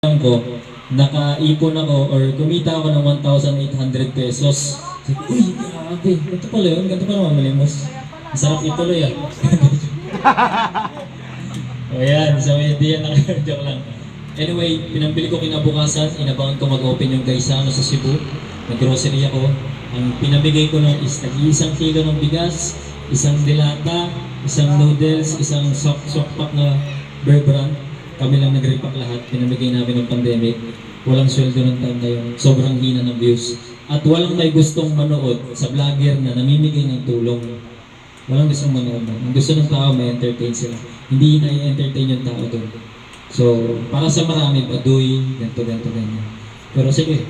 ko, nakaipon ako or kumita ako ng 1,800 pesos. Sabi, uy, grabe, ganito pala yun, ganito pala mamalimos. Masarap ituloy ah. O yan, so hindi yan joke lang. Anyway, pinampili ko kinabukasan, inabangan ko mag-open yung Gaisano sa Cebu. Nag-grocery ako. Ang pinamigay ko nun is nag-iisang kilo ng bigas, isang dilata, isang noodles, isang sok pack na Bear Brand. Kami lang nag-repack lahat, pinamigay namin ng pandemic. Walang sweldo ng time na yun, sobrang hina ng views. At walang may gustong manood sa vlogger na namimigay ng tulong. Walang gustong manood. Ang gusto ng tao, may entertain sila. Hindi na i-entertain yung tao doon. So, para sa marami, baduy, ganito, ganyan. Pero sige,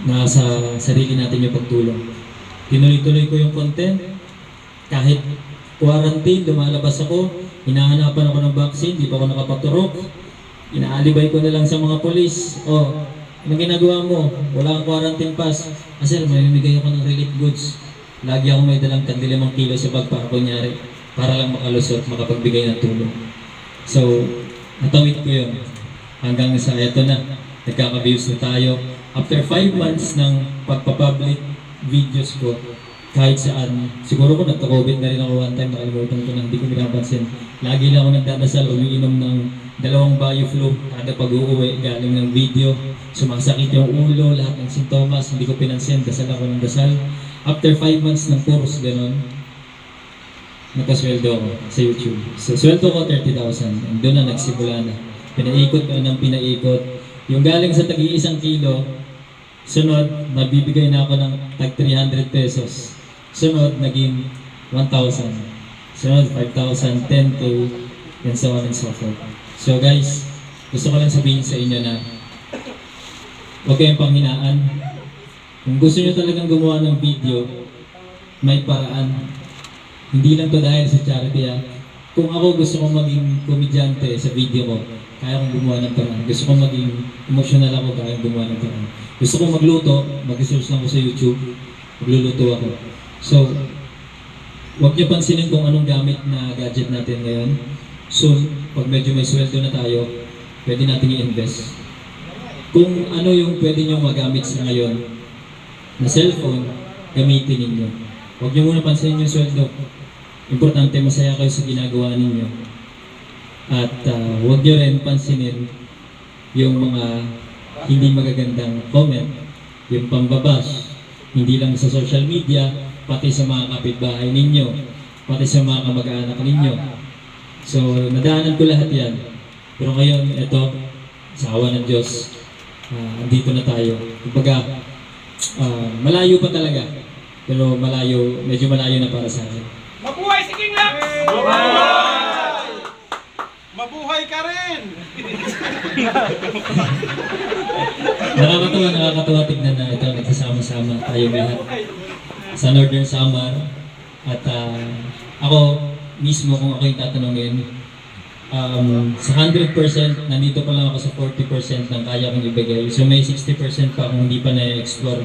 nasa sarili natin yung pagtulong. Tinuloy-tuloy ko yung content. Kahit quarantine, lumalabas ako, hinahanapan ako ng vaccine, di pa ako nakapaturok. Inaalibay ko na lang sa mga polis. Oh, anong ginagawa mo? Wala kang quarantine pass. Sir, may bibigay ako ng relief goods. Lagi ako may dalang 15 kilo sa bag para kunyari, para lang makalusot, makapagbigay ng tulong. So, natawid ko yun. Hanggang sa eto na, nagkaka-views na tayo. After 5 months ng pagpapublic videos ko, kahit saan, siguro ko nagka-COVID na rin ako one time, nakalimutan ko na, hindi ko pinapansin. Lagi lang ako nagdadasal, umiinom ng 2 BioFlu kada pag-uuwi, galing ng video. Sumasakit yung ulo, lahat ng sintomas, hindi ko pinansin, dasal ako ng dasal. After 5 months ng course, gano'n, nakasweldo ako sa YouTube. So, sweldo ko 30,000, and doon na nagsimula na. Pinaikot ko ng pinaikot. Yung galing sa tag-iisang kilo, sunod, mabibigay na ako ng tag 300 pesos. Sunod, naging 1,000. Sunod, 5,000, 10K, and so on and so forth. So guys, gusto ko lang sabihin sa inyo na huwag kayong panghinaan. Kung gusto nyo talagang gumawa ng video, may paraan. Hindi lang to dahil sa charity ah. Kung ako gusto kong maging komedyante sa video ko, kaya kong gumawa ng paraan. Gusto kong maging emotional ako, kaya kong gumawa ng paraan. Gusto kong magluto, mag-research lang ako sa YouTube, magluluto ako. So, huwag niyo pansinin kung anong gamit na gadget natin ngayon. Soon, pag medyo may sweldo na tayo, pwede natin i-invest. Kung ano yung pwede nyo magamit sa ngayon na cellphone, gamitin ninyo. Huwag niyo muna pansinin yung sweldo. Importante, masaya kayo sa ginagawa ninyo. At huwag niyo rin pansinin yung mga hindi magagandang comment, yung pambabash, hindi lang sa social media, pati sa mga kapitbahay ninyo, pati sa mga kamag-anak ninyo. So, nadaanan ko lahat yan. Pero ngayon, ito, sa awa ng Diyos, andito na tayo. Kumbaga, malayo pa talaga. Pero malayo, medyo malayo na para sa akin. Mabuhay si King Laps! Mabuhay! Mabuhay ka rin! Nakakatawa tignan na ito, nagsasama-sama tayong lahat sa Northern Samar. At ako mismo, kung ako yung tatanungin, sa 100%, nandito pa lang ako sa 40% ng kaya kong ibigay. So may 60% pa kung hindi pa na-explore.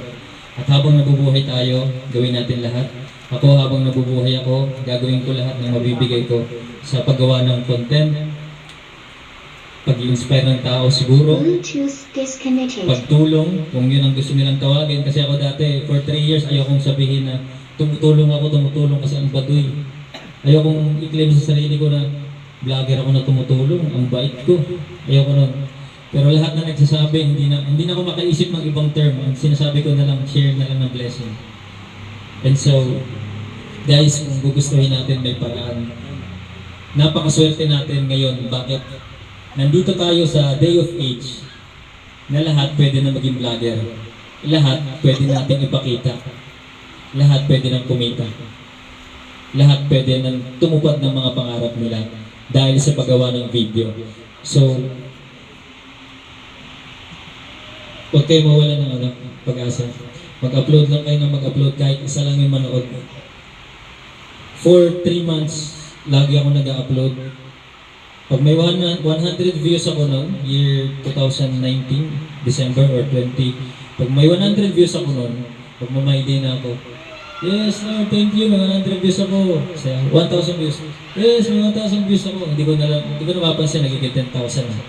At habang nabubuhay tayo, gawin natin lahat. Ako, habang nabubuhay ako, gagawin ko lahat ng mabibigay ko sa paggawa ng content, pag-i-inspire ng tao siguro, pagtulong, kung yun ang gusto nilang tawagin. Kasi ako dati, for 3 years, ayokong sabihin na tumutulong kasi ang baduy. Ayokong i-claim sa sarili ko na vlogger ako na tumutulong, ang bait ko. Ayoko nun. Pero lahat na nagsasabi, hindi na ako makaisip ng ibang term. Ang sinasabi ko na lang, share na lang ng blessing. And so, guys, kung gugustuhin natin, may paraan. Napakaswerte natin ngayon. Bakit? Nandito tayo sa day of age na lahat pwede na maging vlogger. Lahat pwede natin ipakita. Lahat pwede nang kumita. Lahat pwede nang tumupad ng mga pangarap nila dahil sa paggawa ng video. So, huwag kayo mawala ng pag-asa. Mag-upload lang kayo ng mag-upload kahit isa lang yung manood. For 3 months, lagi ako nag-upload. Pag may 100 views ako noon, year 2019, December or 20, pag may 100 views ako noon, pag mamay-day na ako, yes, Lord, thank you, may 100 views ako. 1,000 views. Yes, may 1,000 views ako. Hindi ko na mapapansin, nagiging 10,000 na.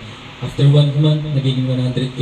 After 1 month, nagiging 100K